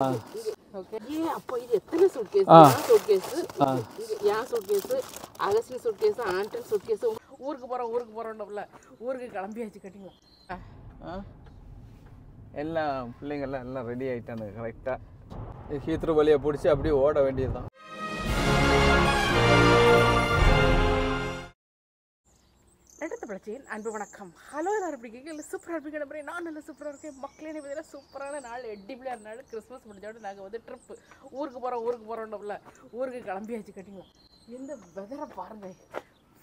Okay அப்போ இது எத்தனை சூட்கேஸ் சூட்கேஸ் ஏன் suitcase Augustine suitcase Anton suitcase ஊருக்கு போகிறோம்ல ஊருக்கு கிளம்பியாச்சு கேட்டிங்களா எல்லாம் பிள்ளைங்கள்லாம் எல்லாம் ரெடி ஆகிட்டானுங்க கரெக்டாக ஹீத்ரோ வழியை பிடிச்சி அப்படியே ஓட வேண்டியது தான். அன்பு வணக்கம். ஹலோ எல்லாரும் எப்படி இருக்கீங்க? சூப்பராக இருப்பீங்க நம்புறேன். நான் நல்லா சூப்பராக இருக்கேன். மக்களே பார்த்தீங்கன்னா சூப்பரான நாள், எட்டிபிளாக நாள். கிறிஸ்மஸ் முடிஞ்சோட நாங்கள் வந்து ட்ரிப்பு ஊருக்கு போகிறோம்ல ஊருக்கு கிளம்பியாச்சு கேட்டிங்களா. இந்த வெதரை பாருங்க,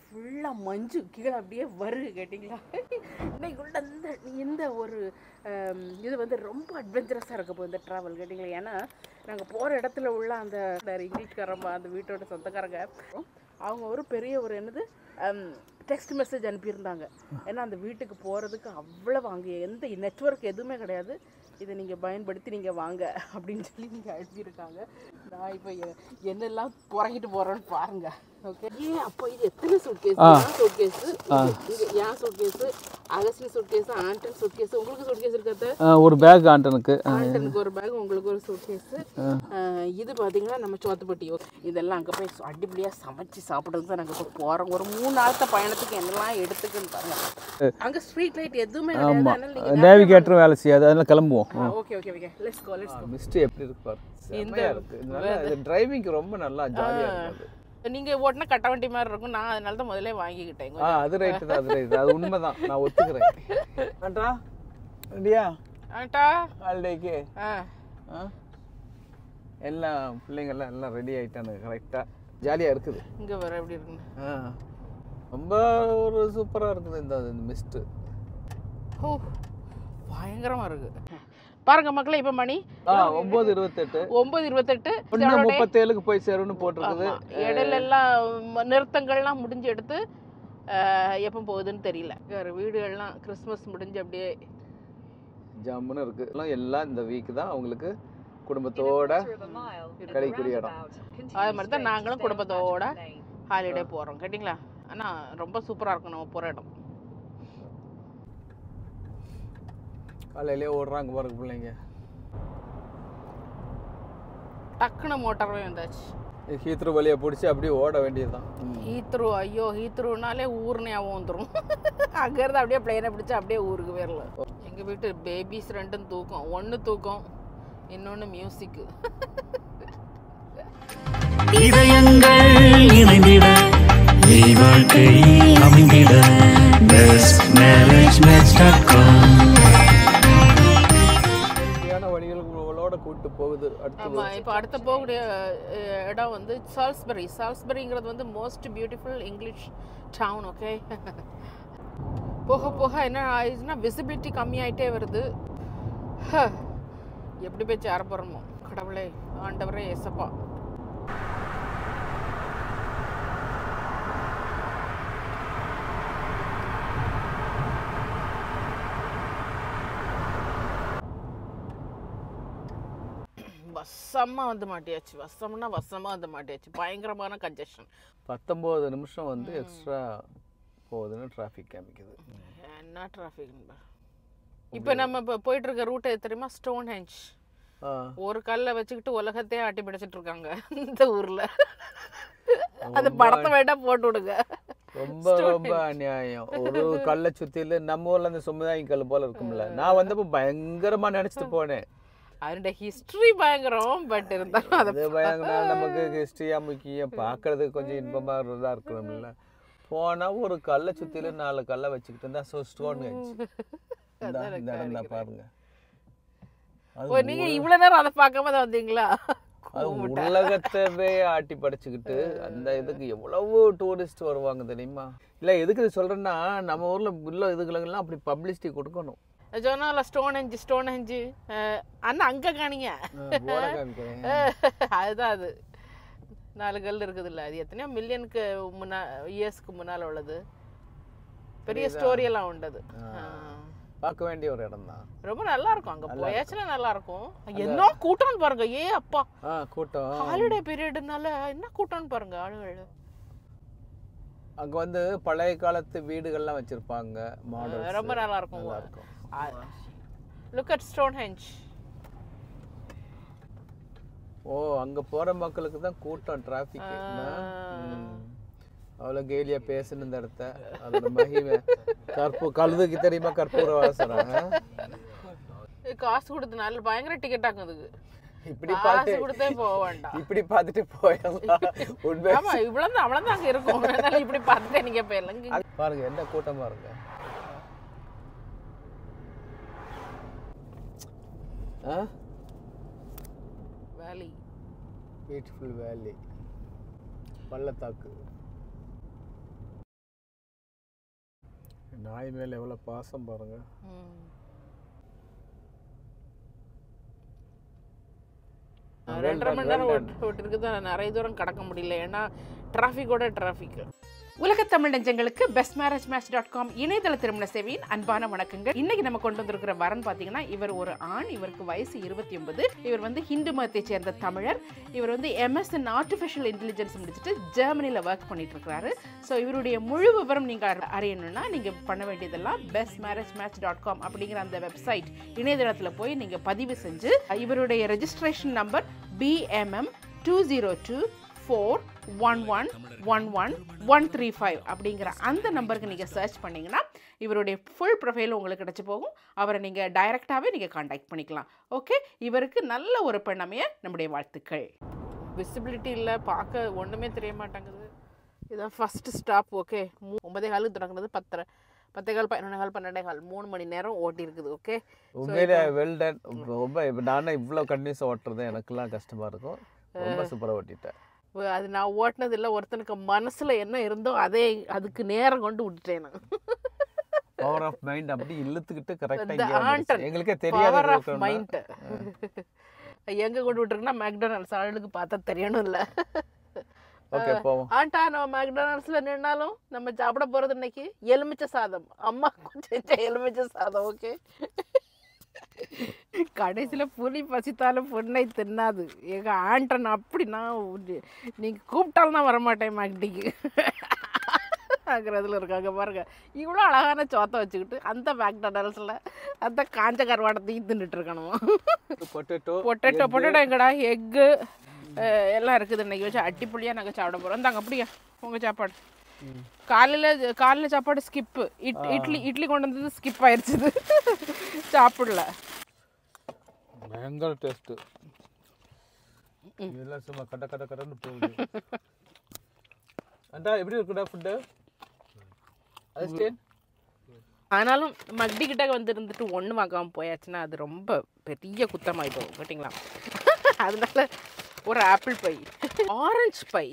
ஃபுல்லாக மஞ்சு கீழே அப்படியே வருது கேட்டிங்களா. இன்னைக்கு உள்ள இந்த ஒரு இது வந்து ரொம்ப அட்வென்ச்சரஸாக இருக்க போகுது இந்த ட்ராவல் கேட்டிங்களா. ஏன்னா நாங்கள் போகிற இடத்துல உள்ள அந்த இங்கிலீஷ்காரம்மா அந்த வீட்டோட சொந்தக்காரங்க அவங்க ஒரு பெரிய ஒரு என்னது டெக்ஸ்ட் மெசேஜ் அனுப்பியிருந்தாங்க. ஏன்னா அந்த வீட்டுக்கு போகிறதுக்கு அவ்வளவு அங்கே எந்த நெட்வொர்க் எதுவுமே கிடையாது, இதை நீங்கள் பயன்படுத்தி நீங்கள் வாங்க அப்படின்னு சொல்லி நீங்கள் அனுப்பியிருக்காங்க. நான் இப்போ என்னெல்லாம் புறங்கிட்டு போகிறேன்னு பாருங்க. ஓகே அப்போ இது எத்தனை சூட்கேஸ் சூட்கேஸ் ஏன் suitcase Augustine suitcase Anton suitcase உங்களுக்கு சூட்கேஸ் இருக்காது. ஒரு பேக் ஆண்டனுக்கு ஒரு பேக் உங்களுக்கு ஒரு சூட்கேஸ். இது பார்த்தீங்கன்னா நம்ம சோத்துப்பட்டி. இதெல்லாம் அங்கே போய் அடிப்படியாக சமைச்சு சாப்பிட்றது தான் நாங்கள் இப்போ போகிறோம். ஒரு 3 நாளத்த பயணத்துக்கு என்னெல்லாம் எடுத்துக்குன்னு பாருங்க. அங்கே ஸ்ட்ரீட் லைட் எதுவுமே கிடையாது, நேவிகேட்டரும் வேலை செய்யாது, அதெல்லாம் கிளம்புவோம். Okay okay okay let's go. Mist எப்படி இருக்கு பாரு, செமையா இருக்கு. இந்த டிரைவிங் ரொம்ப நல்லா ஜாலியா இருக்கு. நீங்க ஓட்டினா கட்ட வண்டி மாதிரி இருக்கும், நான் அதனால தான் முதல்ல வாங்கிக்கிட்டேன். அது ரைட்டு தான், அது ரைட்டு, அது உண்மைதான், நான் ஒத்துக்கிறேன். ஆண்டா ரெடியா ஆண்டா ஹாலிடேக்கு எல்லாம் பிள்ளைங்கள்லாம் எல்லாம் ரெடி ஆகிட்டானுங்க கரெக்டாக, ஜாலியாக இருக்குது. இங்கே வர எப்படி இருக்குன்னு ரொம்ப ஒரு சூப்பராக இருக்குது. இந்த மிஸ்ட்டு பயங்கரமாக இருக்குது பாருங்க மக்களே. இப்போ மணி 9:28 9:28 போய் சேரும்னு போட்டிருக்குது. இடையில எல்லாம் நிறுத்தங்கள்லாம் முடிஞ்சு எடுத்து எப்போ போகுதுன்னு தெரியல. வீடுகள்லாம் கிறிஸ்மஸ் முடிஞ்சு அப்படியே ஜம்முன்னு இருக்கு. எல்லாம் இந்த வீக் தான் அவங்களுக்கு குடும்பத்தோட கிடைக்கூடிய இடம். அது மாதிரி தான் நாங்களும் குடும்பத்தோட ஹாலிடே போகிறோம் கேட்டிங்களா. ஆனால் ரொம்ப சூப்பராக இருக்கும் நம்ம போகிற இடம். காலையிலே ஓடுறாங்க பாருங்க பிள்ளைங்க. டக்குன்னு மோட்டார்வே வந்தாச்சு. ஹீத்ரோ வழியை பிடிச்சி அப்படியே ஓட வேண்டியதுதான். ஹீத்ரோ ஐயோ ஹீத்ரோனாலே ஊர்னே ஆகும் வந்துடும். அங்கேருந்து அப்படியே பிளேனை பிடிச்சி அப்படியே ஊருக்கு போயிடலாம். எங்கள் வீட்டு பேபிஸ் 2 தூக்கம், 1 தூக்கம் இன்னொன்று மியூசிக்கு. இதயங்கள் இணைந்திட வாழ்க்கை அமைந்திட கூட்டு போகுது. இப்போ அடுத்த போகக்கூடிய இடம் வந்து சால்ஸ்பரிங்கிறது வந்து most beautiful English town. Okay போக போக என்ன ஆயிடுச்சுன்னா விசிபிலிட்டி கம்மியாயிட்டே வருது. எப்படி போய் சேர போகிறோமோ கடவுளே, ஆண்டவரே, ஏசப்பா. வசமாக வந்து மாட்டியாச்சு. பயங்கரமான கன்ஜெஷன். 19 நிமிஷம் வந்து எக்ஸ்ட்ரா போகுதுன்னு டிராஃபிக் காமிக்குது. என்ன டிராஃபிக். இப்போ நம்ம இப்போ போயிட்டு இருக்க ரூட் எது தெரியுமா? Stone henge. ஒரு கல்லை வச்சுக்கிட்டு உலகத்தையே ஆட்டி பிடிச்சிட்டு இருக்காங்க இந்த ஊர்ல. அந்த படத்தை வேண்டாம் போட்டு விடுங்க. ரொம்ப அநியாயம். ஒரு கல்லை சுத்தில நம்ம ஊர்ல அந்த சமுதாய கல் போல இருக்கும்ல. நான் வந்தப்போ பயங்கரமா நினைச்சிட்டு போனேன். அதோட ஹிஸ்டரி பயங்கரம். பட் இருந்தாலும் அது பயங்கரம். நமக்கு ஹிஸ்டரியா முக்கியம், பார்க்கறதுக்கு கொஞ்சம் இன்பமா தான் இருக்கணும்ல. போனா ஒரு கல்லை சுத்தில 4 கல்லை வச்சுக்கிட்டு இருந்தா ஸ்டோன் பாருங்க. நீங்க இவ்வளவு நேரம் அதை பார்க்காம தான் வந்தீங்களா? உலகத்தவே ஆட்டி படைச்சுக்கிட்டு அந்த இதுக்கு எவ்வளவு டூரிஸ்ட் வருவாங்க தெரியுமா. இல்ல எதுக்கு இது சொல்றேன்னா, நம்ம ஊர்ல உள்ள இதுகளுக்கெல்லாம் அப்படி பப்ளிசிட்டி கொடுக்கணும். சொன்னால ஸ்டோன் ஹெஞ்சு அண்ணா அங்க காணிங்க. அதுதான் அது 4 கல் இருக்குது இல்ல. அது எத்தனையோ மில்லியனுக்கு இயர்ஸ்க்கு முன்னால உள்ளது. பெரிய ஸ்டோரி எல்லாம் உண்டது. பார்க்க வேண்டிய ஒரு இடம் தான். ரொம்ப நல்லா இருக்கும். அங்க போயாச்சுன்னா நல்லா இருக்கும். என்ன கூட்டம்னு பாருங்க. அப்பா கூட்டம். ஹாலிடே பீரியட்னால என்ன கூட்டம்னு பாருங்க ஆளுகள். அங்க வந்து பழைய காலத்து வீடுகள்லாம் வச்சிருப்பாங்க. மாடல் ரொம்ப நல்லா இருக்கும். Look at Stonehenge. ஓ அங்க போற மக்களுக்கு தான் கூட்டம் டிராஃபிக். அவ்வளோ கேலியா பேசுன இந்த இடத்த அதோட மகிமை. கழுதுக்கு தெரியுமா கற்பூர வாசனை. காசு கொடுத்தனால பயங்கர டிக்கெட் ஆகுதுக்கு. இப்படி காசு கொடுத்தே போக வேண்டாம். இப்படி பார்த்துட்டு போயிடலாம். ஆமா இவ்வளவுதான் அவ்வளவுதான் அங்க இருக்கும். அதனால இப்படி பார்த்துட்டே நீங்க போயிடலாம். பாருங்க என்ன கூட்டமா இருக்கு. வேலி பியூட்டிஃபுல் வேலி பள்ளத்தாக்கு. நாய் மேல எவ்வளவு பாசம் பாருங்க. ரெண்டரை மணி நேரம் ஓட்டிருக்கு. நிறைய தூரம் கடக்க முடியல, ஏன்னா டிராஃபிக்கோட டிராஃபிக். உலக தமிழ் நெஞ்சங்களுக்கு bestmarriagematch.com இணையதள திருமண சேவையின் அன்பான வணக்கங்கள். இன்னைக்கு நம்ம கொண்டு வந்திருக்கிற வரன் பார்த்தீங்கன்னா, இவர் ஒரு ஆண். இவருக்கு வயசு 29. இவர் வந்து ஹிந்து மதத்தை சேர்ந்த தமிழர். இவர் வந்து MS in ஆர்டிஃபிஷியல் இன்டெலிஜென்ஸ் முடிச்சுட்டு ஜெர்மனியில் ஒர்க் பண்ணிட்டு இருக்காரு. ஸோ இவருடைய முழு விவரம் நீங்கள் அறியணும்னா நீங்கள் பண்ண வேண்டியதெல்லாம் bestmarriagematch.com அப்படிங்கிற அந்த வெப்சைட் இணையதளத்தில் போய் நீங்கள் பதிவு செஞ்சு இவருடைய ரெஜிஸ்ட்ரேஷன் நம்பர் BMM 20241111135 அப்படிங்கிற அந்த நம்பருக்கு நீங்கள் சர்ச் பண்ணிங்கன்னா இவருடைய ஃபுல் ப்ரொஃபைல் உங்களுக்கு கிடச்சி போகும். அவரை நீங்கள் டைரெக்டாகவே நீங்கள் காண்டாக்ட் பண்ணிக்கலாம். ஓகே, இவருக்கு நல்ல ஒரு பெண்ணமைய நம்முடைய வாழ்த்துக்கள். விசிபிலிட்டி இல்லை, பார்க்க ஒன்றுமே தெரிய மாட்டேங்குது. இதுதான் ஃபஸ்ட்டு ஸ்டாப். ஓகே, 9:15 தொடங்குனது 10:30, 10:15, 11:15, 12:15, 3 மணி நேரம் ஓட்டி இருக்குது. ஓகே, உண்மையிலே வெல் டன். ரொம்ப நானும் இவ்வளோ கண்டினியூஸாக ஓட்டுறது எனக்குலாம் கஷ்டமாக இருக்கும். ரொம்ப சூப்பராக ஓட்டிட்டேன். அது நான் ஓட்டினது இல்லை, ஒருத்தனுக்கு மனசில் என்ன இருந்தோ அதுக்கு நேரம் கொண்டு விட்டுட்டேன் நான். பவர் ஆஃப் மைண்ட் அப்படி இழுத்துக்கிட்டு கரெக்டாக எங்களுக்கே பவர் ஆஃப் மைண்ட் எங்கே கொண்டு விட்டுருக்குன்னா மெக்டொனால்ட்ஸ். ஆளுக்கு பார்த்தா தெரியணும் இல்லை. ஓகே போவோம். ஆண்டா நம்ம மெக்டொனால்ட்ஸ்ல நின்னாலும் நம்ம சாப்பிட போறது இன்னைக்கு எலுமிச்சை சாதம். அம்மா செஞ்ச எலுமிச்சை சாதம். ஓகே, கடைசியில் புலி பசித்தாலும் பொண்ணை தின்னாது. எங்கள் ஆண்டன் அப்படின்னா நீங்கள் கூப்பிட்டாலும் நான் வரமாட்டேன் மேக்டிக்கு ஆகிறதுல இருக்காங்க பாருங்க. இவ்வளோ அழகான சோத்தை வச்சுக்கிட்டு அந்த மேக்டொனால்ட்ஸில் அந்த காஞ்ச கருவாடத்தையும் தின்னுட்டு இருக்கணுமா. பொட்டேட்டோ எங்கடா எக்கு எல்லாம் இருக்குது. இன்னைக்கு வச்சு அட்டிப்புள்ளியாக நாங்கள் சாப்பிட போகிறோம். இந்தாங்க அப்படியா உங்கள் சாப்பாடு. காலையில் சாப்பாடு ஸ்கிப்பு. இட்லி கொண்டு வந்தது ஸ்கிப் ஆயிடுச்சு, சாப்பிடல. பயங்கர டேஸ்ட். இதெல்லாம் சும்மா கடன்னு போகுது. அண்டா எப்படி இருக்குடா ஃபுட்டு? ஆனாலும் மக்டி கிட்ட வந்து இருந்துட்டு ஒன்று வாங்காமல் போயாச்சுன்னா அது ரொம்ப பெரிய குத்தமாயிட்டோம் கேட்டிங்களா. அதனால ஒரு ஆப்பிள் பை, ஆரஞ்சு பை.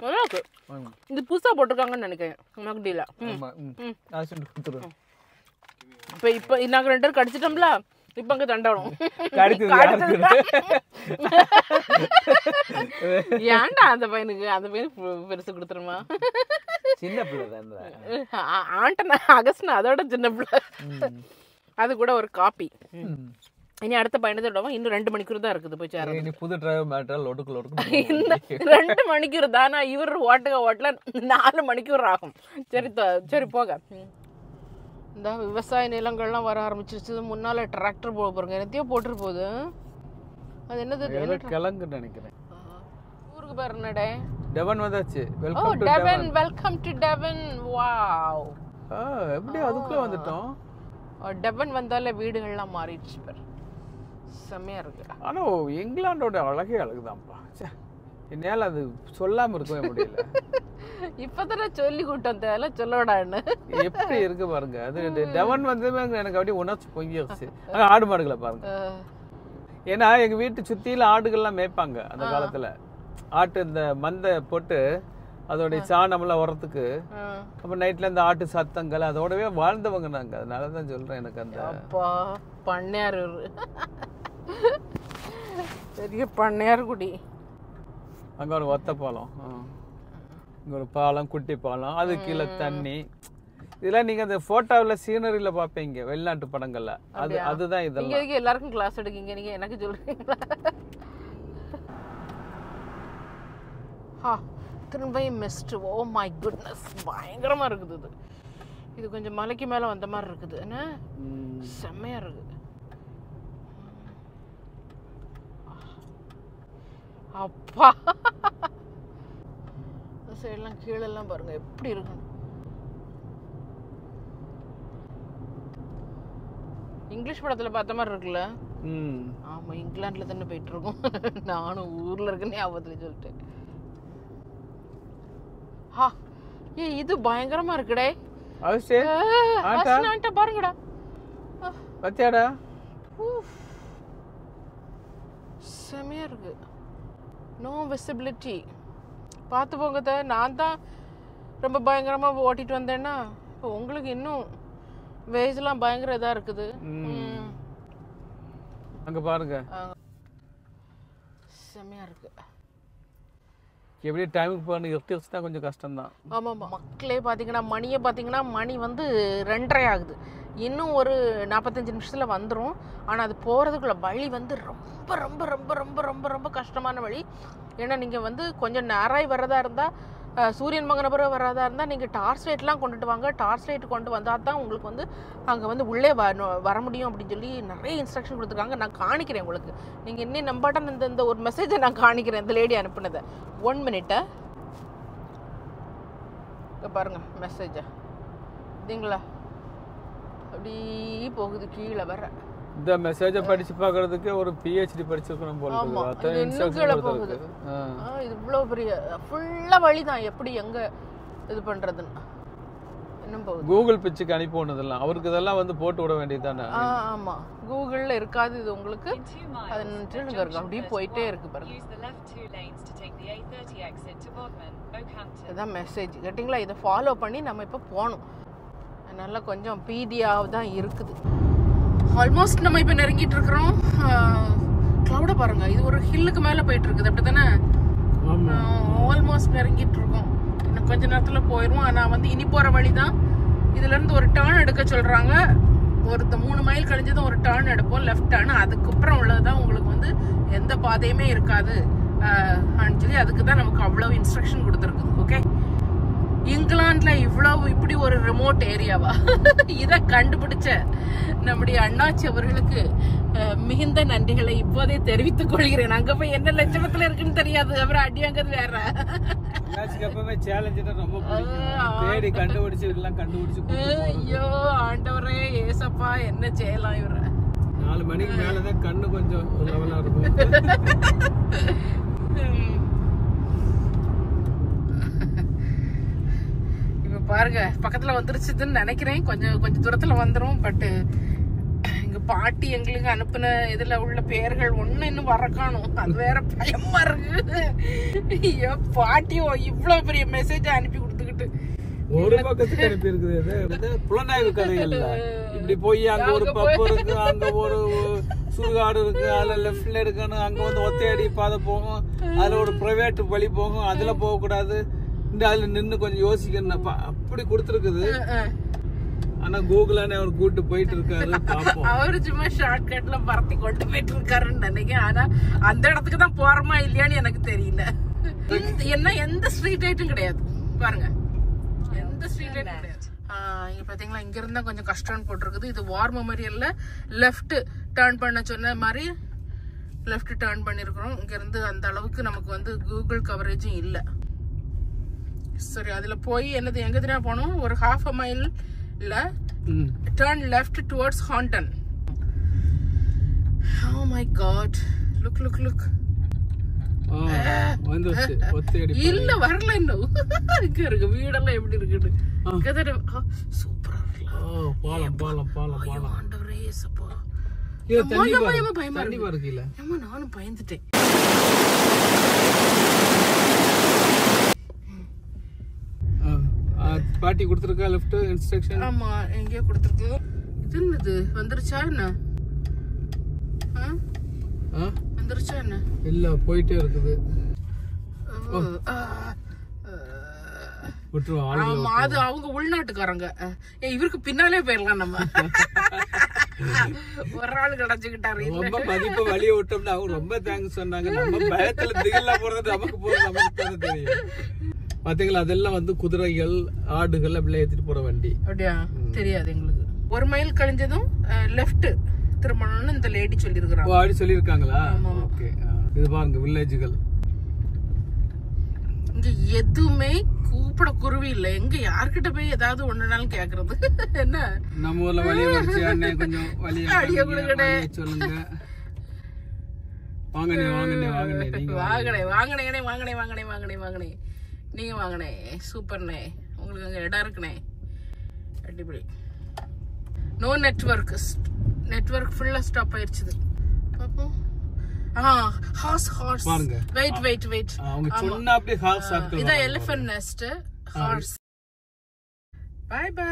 நல்லா இருக்கு. இது புதுசாக போட்டிருக்காங்கன்னு நினைக்கிறேன் மக்டியில். இப்போ நாங்கள் 2 பேரும் கடிச்சிட்டோம்ல, இப்போ அங்கே தண்டணும். ஏன்டா அந்த பையனுக்கு பெருசு கொடுத்துருமா? சின்ன பிள்ளை தான் ஆண்டனா அகஸ்ட்னா அதோட சின்ன பிள்ளை. அது கூட ஒரு காப்பி. இனி அடுத்த பயணத்தை விடவும் இன்னும் 2 மணிக்கூர் தான் இருக்குது போய் சேர. புது டிரைவர் மேட்டர் ஒடுக்கல இந்த 2 மணிக்கூர் தானா? இவர் ஓட்டல 4 மணிக்கூர் ஆகும். சரி போக. இந்த விவசாய நிலங்கள்லாம் வர ஆரம்பிச்சிருச்சு. முன்னால டிராக்டர் போக போறங்க, என்னத்தையோ போட்டுட்டு போகுது. அது என்னது? கிழங்கு நினைக்கிறேன். ஊருக்கு பேர் என்னடே? டெவன் வந்தாச்சு. Welcome to டெவன். வாவ், எப்படி அதுக்குள்ள வந்துட்டோம்? டெவன் வந்தால வீடுகள்லாம் மாறிடுச்சு பேர். செம்மையா இருக்கு. ஆனா இங்கிலாண்டோட அழகே அழகுதான்ப்பா. என்னால அது சொல்லாம இருக்கவே முடியல. இப்பதானே சொல்லி கூட்டம் தேவை சொல்லவிடான்னு. எப்படி இருக்கு பாருங்க. அது டெவன் வந்ததுமே எனக்கு அப்படியே உணர்ச்சி பொங்கிடுச்சு. ஆடு மாடுகளை பாருங்க. ஏன்னா எங்க வீட்டு சுத்தியில ஆடுகள்லாம் மேய்ப்பாங்க அந்த காலத்துல. ஆட்டு இந்த மந்தை போட்டு அதோடைய சாணம்லாம் உரத்துக்கு. அப்ப நைட்ல இந்த ஆட்டு சத்தங்கள் அதோடவே வாழ்ந்தவங்க நாங்க. அதனாலதான் சொல்றேன் எனக்கு அந்த பண்ணையார் பெரிய பண்ணையார் குடி. அங்க ஒரு ஒத்த பாலம், இங்க ஒரு பாலம், குட்டி பாலம், அது கீழே தண்ணி. இதெல்லாம் நீங்க அந்த போட்டோவில் சீனரியில பாப்பீங்க வெளிநாட்டு படங்கள்ல. அதுதான் இதெல்லாம். எல்லாருக்கும் கிளாஸ் எடுக்கீங்க, நீங்க எனக்கு சொல்றீங்களா? திரும்பியும் மிஸ்ட். ஓ மை குட்னஸ், பயங்கரமா இருக்குது. இது கொஞ்சம் மலைக்கு மேல வந்த மாதிரி இருக்குது. என்ன செம்மையா இருக்கு. அப்பா சைடெல்லாம் கீழெல்லாம் பாருங்க எப்படி இருக்கு. இங்கிலீஷ் படத்துல பார்த்த மாதிரி இருக்குல்ல. ஆமா, இங்கிலாந்துல தானே போயிட்டு இருக்கோம். நானும் ஊர்ல இருக்கேன்னு ஞாபகத்துல சொல்லிட்டேன். இது பயங்கரமா இருக்குடே. பாருங்கடா, பத்தியாடா, செமையா இருக்கு. No visibility. பார்த்து போங்க. நான் தான் ரொம்ப பயங்கரமா ஓட்டிட்டு வந்தேன்னா இப்போ உங்களுக்கு இன்னும் வேஜ்லாம் பயங்கர இதா இருக்குது. அங்க பாருங்க, செமையா இருக்கு. எப்படி டைமுக்கு போகணும், எஃப்டிஎஸ் தான் கொஞ்சம் கஷ்டம் தான். ஆமாம், மக்களே பார்த்தீங்கன்னா மணியை பார்த்தீங்கன்னா மணி வந்து 2:30 ஆகுது. இன்னும் ஒரு 45 நிமிஷத்தில் வந்துடும். ஆனால் அது போகிறதுக்குள்ள வழி வந்து ரொம்ப ரொம்ப ரொம்ப ரொம்ப ரொம்ப ரொம்ப கஷ்டமான வழி. ஏன்னா நீங்கள் வந்து கொஞ்சம் நேராக வர்றதா இருந்தால், சூரியன் மங்கனபுரம் வர்றதா இருந்தால் நீங்கள் டார்ச் லைட்லாம் கொண்டுட்டு வாங்க. டார்ச் லைட் கொண்டு வந்தால் தான் உங்களுக்கு வந்து அங்கே வந்து உள்ளே வர முடியும் அப்படின்னு சொல்லி நிறைய இன்ஸ்ட்ரக்ஷன் கொடுத்துருக்காங்க. நான் காணிக்கிறேன் உங்களுக்கு. நீங்கள் இன்னும் நம்பாட்டம் இந்த ஒரு மெசேஜை நான் காணிக்கிறேன், இந்த லேடி அனுப்புனதை. 1 minute. பாருங்க மெசேஜை இதுங்களா, அப்படி போகுது கீழே வர. இந்த மெசேஜை படிச்சு பார்க்கறதுக்கு ஒரு PhD படிச்சிருக்கணும் போல இருக்கு. இது இவ்வளவு பெரிய ஃபுல்லா வழிதான், எப்படி எங்க இது பண்றதுன்னு இன்னும் போகுது. கூகுள் பிச்சுக்கு அனுப்பி ஒண்ணுதெல்லாம் அவருக்கு இதெல்லாம் வந்து போட்டு விட வேண்டியதுதானே. ஆமா, கூகுள்ல இருக்காது இது உங்களுக்கு. அது நின்னுட்டு இருக்கு, அப்படியே போயிட்டே இருக்கு பாருங்க. இதான் மெசேஜ் கேட்டிங்களா. இதை ஃபாலோ பண்ணி நம்ம இப்போ போகணும். அதனால கொஞ்சம் பீதியாக தான் இருக்குது. ஆல்மோஸ்ட் நம்ம இப்போ நெருங்கிட்டு இருக்கிறோம். க்ளவுட பாருங்க, இது ஒரு ஹில்லுக்கு மேலே போயிட்டு இருக்குது, அப்படி தானே? ஆல்மோஸ்ட் நெருங்கிட்டு இருக்கோம். இன்னும் கொஞ்ச நேரத்தில் போயிடுவோம். ஆனால் வந்து இனி போகிற வழி தான். இதுலேருந்து ஒரு டேர்ன் எடுக்க சொல்கிறாங்க. ஒரு 3 மைல் கழிஞ்சதும் ஒரு டேர்ன் எடுப்போம், லெஃப்ட் டேர்ன். அதுக்கப்புறம் உள்ளதுதான் உங்களுக்கு வந்து எந்த பாதையுமே இருக்காது சொல்லி அதுக்கு தான் நமக்கு அவ்வளவு இன்ஸ்ட்ரக்ஷன் கொடுத்துருக்குது. ஓகே, இங்கிலாந்துல இவ்வளவு இப்படி ஒரு ரிமோட் ஏரியாவா? இதை கண்டுபிடிச்ச நம்முடைய அண்ணாச்சி அவர்களுக்கு மிகுந்த நன்றிகளை இப்போதே தெரிவித்துக் கொள்கிறேன். அங்க போய் என்ன லட்சணத்துல இருக்குன்னு தெரியாது, அப்புறம் அடியாங்கிறது வேற. ஐயோ ஆண்டவரே ஏசப்பா, என்ன செய்யலாம் இவர? 4 மணிக்கு மேலதான் கண்ணு கொஞ்சம் லெவலா இருக்கும். இப்ப பாருங்க பக்கத்துல வந்துருச்சுன்னு நினைக்கிறேன். கொஞ்சம் தூரத்துல வந்துரும். பட் எங்க பாட்டி எங்களுக்கு அனுப்புன இதுல உள்ள பேர்கள் ஒண்ணு இன்னும் வர காணும். அது வேற பயமா இருக்கு. ஐயோ பாட்டியோ இவ்வளவு பெரிய மெசேஜ் அனுப்பி கொடுத்துக்கிட்டு ஒரு பக்கத்துக்கு அனுப்பி இருக்குது. புலனாய்வு கதைகள்ல இப்படி போய் அங்க ஒரு பப்பு இருக்கு, அங்க ஒரு சுடுகாடு இருக்கு, அதுல லெஃப்ட்ல இருக்கணும், அங்க வந்து ஒத்தையடி பாதை போகும், அதுல ஒரு பிரைவேட் வழி போகும், அதுல போக கூடாது, இந்த அதுல நின்னு கொஞ்சம் யோசிக்கணும், அப்படி கொடுத்துருக்குது. ஆனா கூகுள் அவர் கூட்டு போயிட்டு இருக்காரு. அவரு சும்மா ஷார்ட் கட்ல பறத்தி கொண்டு போயிட்டு இருக்காருன்னு நினைக்கிறேன். ஆனா அந்த இடத்துக்கு தான் போறோமா இல்லையான்னு எனக்கு தெரியல. என்ன எந்த ஸ்ட்ரீட் லைட்டும் கிடையாது பாருங்க, எந்த ஸ்ட்ரீட் லைட்டும் கிடையாது. இங்க பாத்தீங்களா, இங்க இருந்தா கொஞ்சம் கஷ்டம்னு போட்டிருக்குது. இது வார் மெமோரியல்ல லெஃப்ட் டர்ன் பண்ண சொன்ன மாதிரி லெஃப்ட் டர்ன் பண்ணிருக்கிறோம். இங்க இருந்து அந்த அளவுக்கு நமக்கு வந்து கூகுள் கவரேஜும் இல்ல. சரி, அதுல போய் என்னது எங்க தெரியா போனோம், ஒரு 1/2 mile turn left towards Haunton. Oh my god, look இல்ல வரல இன்னும். இங்க இருக்கு வீடெல்லாம் எப்படி இருக்குன்னு. சூப்பரா இருக்கு. ஆண்டவரே ஏசப்பா, பயமா இருக்குல்ல. ஆமா, நானும் பயந்துட்டேன். பாட்டி கொடுத்துருக்கா லெஃப்ட் இன்ஸ்ட்ரக்ஷன். ஆமா, எங்கேயோ கொடுத்துருக்கு. இது என்னது வந்துருச்சா என்ன? வந்துருச்சா என்ன? இல்ல, போயிட்டே இருக்குது. ஆமா, அது அவங்க உள்நாட்டுக்காரங்க. இவருக்கு பின்னாலே போயிடலாம் நம்ம. ஒரு ஆள் கிடைச்சுக்கிட்டாரு. ரொம்ப மதிப்பு வழிய விட்டோம்னா அவங்க ரொம்ப தேங்க்ஸ் சொன்னாங்க. நம்ம பயத்துல திகழ்ல போறது நமக்கு போறது நமக்கு தெரியும். பாத்தீங்களா, அதெல்லாம் வந்து குதிரைகள் ஆடுகள் அப்படியே ஏத்திட்டு போற வண்டி. அப்படியா? தெரியாது எங்களுக்கு. 1 மைல் கழிஞ்சதும் லெஃப்ட் திரும்பணும்னு இந்த லேடி சொல்லிருக்காங்க. அப்படி சொல்லிருக்காங்களா? ஓகே. இது பாருங்க வில்லேஜ்கள். இங்க எதுவுமே கூப்பிட குருவி இல்ல. எங்க யார்கிட்ட போய் ஏதாவது ஒண்ணுனாலும் கேக்குறது என்ன? நம்ம ஊர்ல வழிய வச்சு அண்ணே கொஞ்சம் வழிய சொல்லுங்க. வாங்கனே வாங்கனே வாங்கனே நீங்க வாங்கனே வாங்கனே வாங்கனே வாங்கனே வாங்கனே வாங்கனே நீங்க வாங்கனே. சூப்பர்ண்ணே, உங்களுக்கு அங்க இடம் இருக்குண்ணே. அடிப்படி. நோ நெட்வொர்க், நெட்வொர்க் ஃபுல்லா ஸ்டாப் ஆயிருச்சு. பாப்போம். ஹார்ஸ் ஹார்ஸ் பாருங்க. Wait wait wait. அவங்க சொன்ன அப்படியே ஹார்ஸ் சர்க்கிள். இத elephant nest. Horse. Bye bye.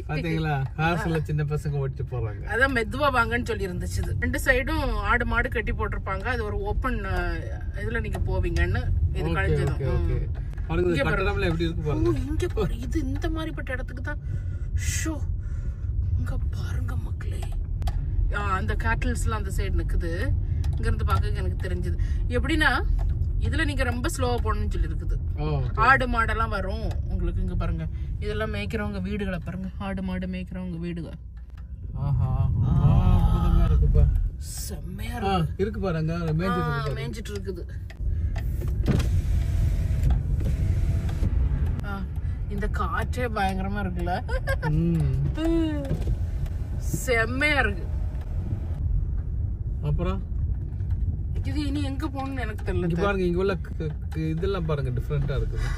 பாத்தீங்களா, ஹார்ஸ்ல சின்ன பசங்க ஓட்டிட்டு போறாங்க. அதான் மெதுவா வாங்கன்னு சொல்லி இருந்துச்சு. ரெண்டு சைடும் ஆடு மாடு கட்டி போட்டிருப்பாங்க. அது ஒரு ஓபன் இதுல நீங்க போவீங்கன்னு இது கழிஞ்சது. பாருங்க கட்டடம்ல எப்படி இருக்கு பாருங்க. இங்க பாரு, இது இந்த மாதிரிப்பட்ட இடத்துக்கு தான். ஷோ, இங்க பாருங்க மக்களே. அந்த கேட்டல்ஸ்லாம் அந்த சைடு நிக்குது. இங்க இருந்து பாக்க எனக்கு தெரிஞ்சது எப்படின்னா, இதுல நீங்க ரொம்ப ஸ்லோவா போகணும்னு சொல்லி இருக்குது. ஆடு மாடெல்லாம் வரும் உங்களுக்கு. இங்க பாருங்க, இதெல்லாம் மேய்க்கிறவங்க வீடுகளை பாருங்க. ஆடு மாடு மேய்க்கிறவங்க வீடுகள். செம்மையா இருக்கு பாருங்க, மேய்ஞ்சிட்டு இருக்குது. இந்த காற்றே பயங்கரமா இருக்குல்ல, செம்மையா இருக்கு. அப்புறம் இது இனி எங்க போகணும்னு எனக்கு தெரியல. பாருங்க இங்க உள்ள இதெல்லாம் பாருங்க டிஃபரெண்டா இருக்குது.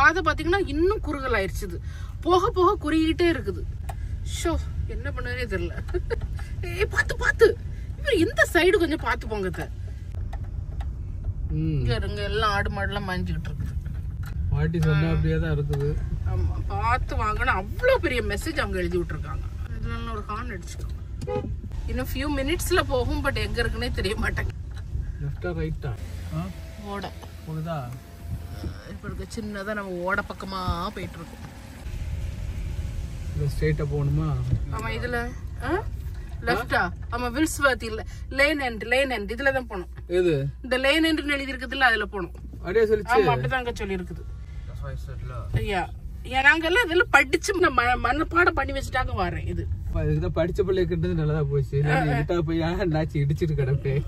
அது பாத்தீங்கன்னா இன்னும் குறுகல் ஆயிடுச்சு. போக போக குறுகிட்டே இருக்குது. ஷோ, என்ன பண்ணவே தெரியல. பாத்து பாத்து இந்த சைடு கொஞ்சம் பாத்து போங்க. இங்க எல்லாம் ஆடு மாடு எல்லாம் மாஞ்சிக்கிட்டு இருக்குது. பாட்டி சொன்ன அப்படியே தான் இருக்குது. ஆமா, பார்த்து வாங்கணும். அவ்வளவு பெரிய மெசேஜ் அவங்க எழுதி விட்டுருக்காங்க. இதனால ஒரு ஹார்ன் அடிச்சுக்கோங்க. இன்னும் ஃபியூ மினிட்ஸ்ல போகும். பட் எங்க இருக்குன்னே தெரிய மாட்டேங்க. லெஃப்டா ரைட்டா? ஓட போகுதா? இப்ப இருக்க சின்னதா நம்ம ஓட பக்கமா போயிட்டு இருக்கோம். ஸ்ட்ரைட்டா போகணுமா? ஆமா, இதுல லெஃப்டா? ஆமா, வில்ஸ்வர்த் இல்ல, லேன் எண்ட். லேன் எண்ட் இதுல தான் போணும். எது இந்த லேன் எண்ட்னு எழுதி இருக்குதுல்ல, அதுல போணும். அப்படியே சொல்லிச்சு. ஆமா, அப்படிதான் அங்க சொல்லி இருக்குது. ஐயா, நாங்க எல்லாம் இதெல்லாம் படிச்சு மனப்பாடம் பண்ணி வச்சுட்டாங்க. வரேன் இது இதுதான் படிச்ச பிள்ளைக்கிட்டது நல்லதா போச்சு. என்கிட்ட போய் நாச்சி இடிச்சிட்டு கிடப்பேன்.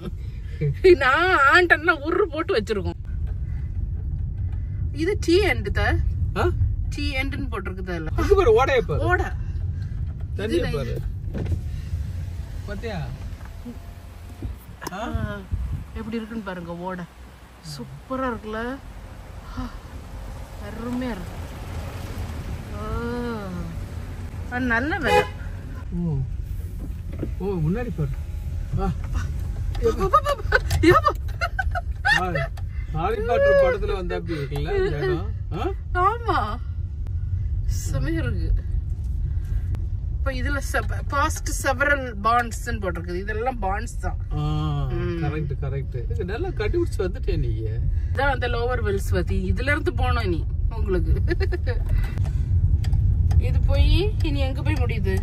நான் ஆண்டன்னா உரு போட்டு வச்சிருக்கோம். இது டி எண்ட் தான். டி எண்ட்னு போட்டுருக்குது. இல்ல இது பாரு, ஓடைய பாரு. ஓட தண்ணிய பாரு. பாத்தியா எப்படி இருக்குன்னு பாருங்க. ஓட சூப்பரா இருக்குல்ல, அருமையா இருக்கு. நல்ல வேலை. ஓ முன்னாடி பாரு. படத்துல வந்த அப்படி இருக்குல்ல. ஆமா, செமையா இருக்கு. இப்ப இதுல பாஸ்ட் செவரல் பாண்ட்ஸ் போட்டிருக்குது. இதெல்லாம் பாண்ட்ஸ் தான். Correct correct. நல்லா கண்டுபிடிச்சு வந்துட்டே நீங்க. இதான் அந்த லோவர் வில்ஸ்வர்த். இதுல இருந்து போனோம் இனி உங்களுக்கு. இது போய் இனி எங்க போய் முடியுது?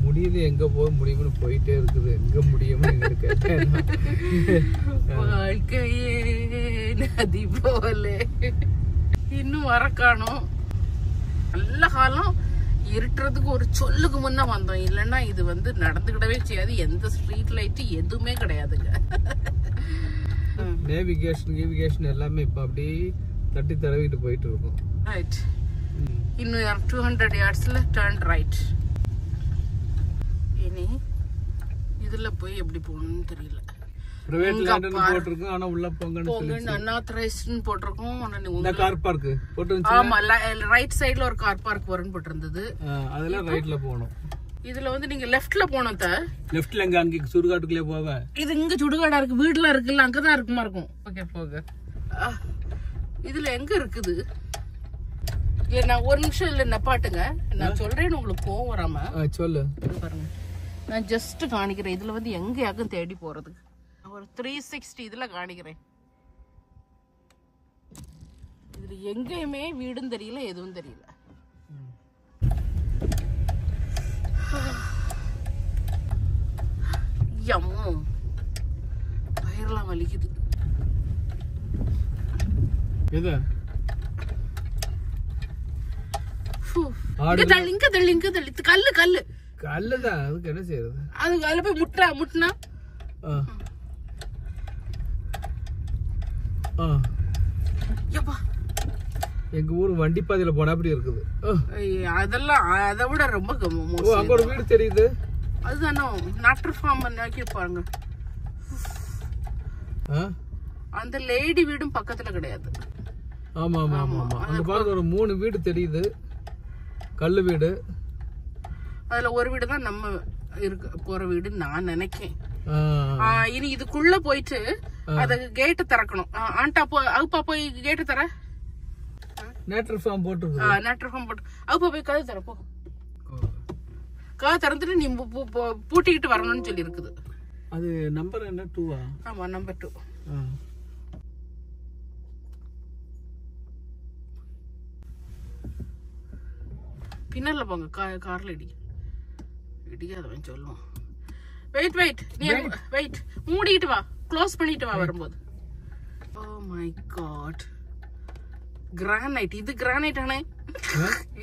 முடியுது, எங்க போக முடியும்னு போயிட்டே இருக்குது. எங்க முடியும்னு இருக்கு. வாழ்க்கையே நதி போல இன்னும் வரக்கானோம். நல்ல காலம் இருட்டுறதுக்கு ஒரு சொல்லுக்கு முன்ன வந்தோம். இல்லைன்னா இது வந்து நடந்துக்கிடவே செய்யாது. எந்த ஸ்ட்ரீட் லைட் எதுவுமே கிடையாதுங்க. நேவிகேஷன் எல்லாமே இப்ப அப்படியே தட்டி தடவிட்டு போயிட்டு இருக்கும். ரைட். இன்னும் 200 yardsல டர்ன் ரைட். இனி இதுல போய் எப்படி போகணும்னு தெரியல. பிரைவேட் லேண்ட்னு போட்டுருக்கோம். ஆனா உள்ள போங்கன்னு சொல்லி அன்ஆத்தரைஸ்ட்னு போட்டுருக்கோம். இந்த கார் பார்க் போட்டுருந்துச்சு. ஆமா, ரைட் சைடுல ஒரு கார் பார்க் வரும்னு போட்டிருந்தது. அதெல்லாம் ரைட்ல போகணும். இதுல வந்து நீங்க லெஃப்ட்ல போனோம். லெஃப்ட்ல எங்க அங்க சுடுகாட்டுக்குள்ளே போவ. இது இங்க சுடுகாடா இருக்கு. வீடுலாம் இருக்குல்ல, அங்கதான் இருக்குமா இருக்கும். ஓகே போக. இதுல எங்க இருக்குது? நான் ஒரு நிமிஷம் இல்ல நப்பாட்டுங்க. நான் சொல்றேன்னு உங்களுக்கு கோவம் வராம சொல்லு. பாருங்க, நான் ஜஸ்ட் காணிக்கிறேன். இதுல வந்து எங்க யாக்கும் தேடி போறதுக்கு ஒரு 360 இதுல காணிக்கிறேன். இதுல எங்கேயுமே வீடும் தெரியல, எதுவும் தெரியல. பயிரெல்லாம் வலிக்குது. எது? இங்க தள்ளி கல்லு கல்லுதான். அதுக்கு என்ன செய்யறது? அது அதுல போய் முட்டினா எப்பா எங்க ஊர் வண்டி பாதையில போனா அப்படி இருக்குது. அதெல்லாம் அதை விட ரொம்ப அங்க ஒரு வீடு தெரியுது. அதுதானோ நாட்டர் ஃபார்ம் நோக்கி பாருங்க. அந்த லேடி வீடும் பக்கத்துல கிடையாது. ஆமா ஆமா ஆமா ஆமா. அங்க பாருங்க ஒரு 3 வீடு தெரியுது, கல்லு வீடு. அதுல ஒரு வீடு தான் நம்ம இருக்கு போற வீடு நான் நினைக்கேன். இனி இதுக்குள்ள போயிட்டு அத கேட்ட திறக்கணும். ஆண்டா அவுப்பா போய் கேட்டு தர. நேட்டர் ஃபார்ம் போட்டு நேட்டர் ஃபார்ம் போட்டு அவுப்பா போய் கதை தரப்போ. கதை திறந்துட்டு நீ பூட்டிக்கிட்டு வரணும்னு சொல்லி இருக்குது. அது நம்பர் என்ன 2? ஆமா நம்பர் 2. பின்னால போங்க, கார்ல இடிக்காதவன் சொல்லுவான். வெயிட் நீ வெயிட் மூடிட்டு வா, க்ளோஸ் பண்ணிட்டு வா வரும்போது. Oh my god, granite. இது கிரானைட் ஆனே,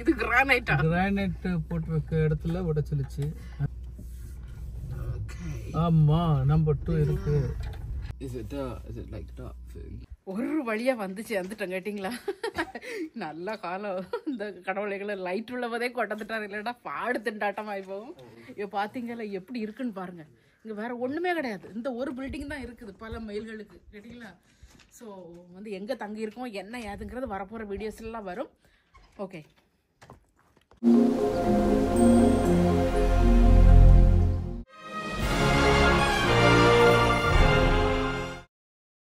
இது கிரானைட்டா? கிரானைட் போட்டு வைக்க இடத்துல உடைச்சிருச்சு. ஆமா நம்பர் 2 இருக்கு. Is it dark? Is it like dark thing? ஒரு வழியா வந்துட்டோம் கேட்டிங்களா? நல்ல காலம். இந்த கடவுளைகளை லைட் உள்ளவதே கொட்டத்துட்டாரு, இல்லைன்னா பாடு திண்டாட்டம் ஆயிப்போம். இப்போ பார்த்தீங்களா எப்படி இருக்குன்னு பாருங்க. இங்கே வேற ஒன்றுமே கிடையாது, இந்த ஒரு பில்டிங் தான் இருக்குது பல மைல்களுக்கு கேட்டிங்களா? ஸோ வந்து எங்கே தங்கியிருக்கோம் என்ன ஏதுங்கிறது வரப்போகிற வீடியோஸ்லாம் வரும். ஓகே.